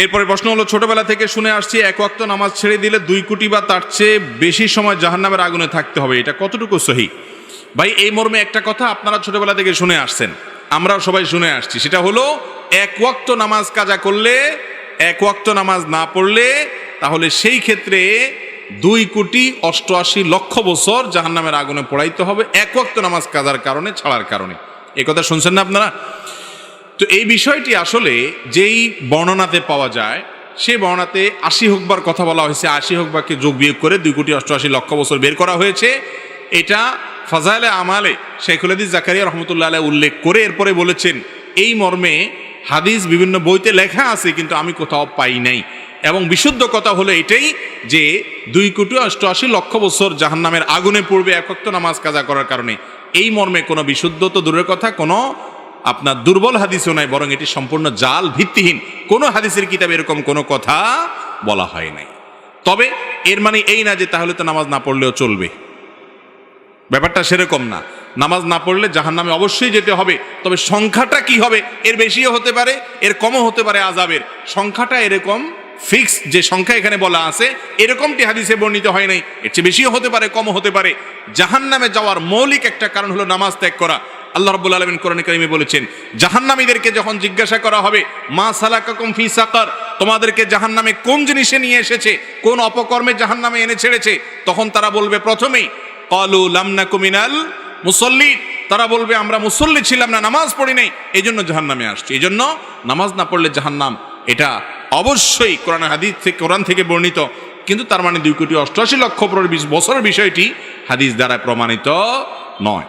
এরপরে প্রশ্ন হলো, ছোটবেলা থেকে শুনে আসছি এক ওয়াক্ত নামাজ ছেড়ে দিলে 2 কোটি বা তার চেয়ে বেশি সময় জাহান্নামের আগুনে থাকতে হবে, এটা কতটুকু সহি? ভাই, এই মর্মে একটা কথা আপনারা ছোটবেলা থেকে শুনে আসছেন, আমরাও সবাই শুনে আসছি, সেটা হলো এক ওয়াক্ত নামাজ কাজা করলে, এক ওয়াক্ত নামাজ না পড়লে তাহলে সেই ক্ষেত্রে 2,88,00,000 বছর জাহান্নামের আগুনে পোড়াইতে হবে, এক ওয়াক্ত নামাজ কাজার কারণে, ছাড়ার কারণে। এই কথা শুনছেন না আপনারা? তো এই বিষয়টি আসলে যেই বর্ণনাতে পাওয়া যায়, সেই বর্ণনাতে 80 হুকবার কথা বলা হয়েছে, 80 হুকবাকে যোগ বিয়োগ করে 2,88,00,000 বছর বের করা হয়েছে। এটা ফাজাইলে আমালে শেখুল হাদিস জাকারিয়া রহমতুল্লাহ আলাইহি উল্লেখ করে এরপরে বলেছেন, এই মর্মে হাদিস বিভিন্ন বইতে লেখা আছে কিন্তু আমি কোথাও পাই নাই। এবং বিশুদ্ধ কথা হলো এটাই যে 2,88,00,000 বছর জাহান্নামের আগুনে পড়বে এক ওয়াক্ত নামাজ কাজা করার কারণে। এই মর্মে কোনো বিশুদ্ধ তো দূরের কথা, কোনো আপনার দুর্বল হাদিসও নাই, বরং এটি সম্পূর্ণ জাল, ভিত্তিহীন। কোনো হাদিসের কিতাবে এরকম কোনো কথা বলা হয় নাই। তবে এর মানে এই না যে তাহলে তো নামাজ না পড়লেও চলবে, ব্যাপারটা সেরকম না। নামাজ না পড়লে জাহান্নামে অবশ্যই যেতে হবে, তবে সংখ্যাটা কি হবে, এর বেশিও হতে পারে, এর কমও হতে পারে। আযাবের সংখ্যাটা এরকম ফিক্স যে সংখ্যা এখানে বলা আছে এরকমটি হাদিসে বর্ণিত হয় নাই, এর চেয়ে বেশিও হতে পারে, কমও হতে পারে। জাহান্নামে যাওয়ার মৌলিক একটা কারণ হলো নামাজ ত্যাগ করা। আল্লাহ রাব্বুল আলামিন কোরআনে কারিমে বলেছেন, জাহান্নামীদেরকে যখন জিজ্ঞাসা করা হবে, মা সালাকাকুম ফি সাকার, তোমাদেরকে জাহান্নামে কোন জিনিসে নিয়ে এসেছে, কোন অপকর্মে জাহান্নামে এনে ছেড়েছে, তখন তারা বলবে প্রথমেই ক্বালু লাম নাকু মিনাল মুসাল্লিন, তারা বলবে আমরা মুসল্লি ছিলাম না, নামাজ পড়ি নাই, এই জন্য জাহান্নামে আসছি। এই জন্য নামাজ না পড়লে জাহান্নাম, এটা অবশ্যই কোরআন থেকে বর্ণিত, কিন্তু তার মানে 2,88,00,000 বছরের বিষয়টি হাদিস দ্বারা প্রমাণিত নয়।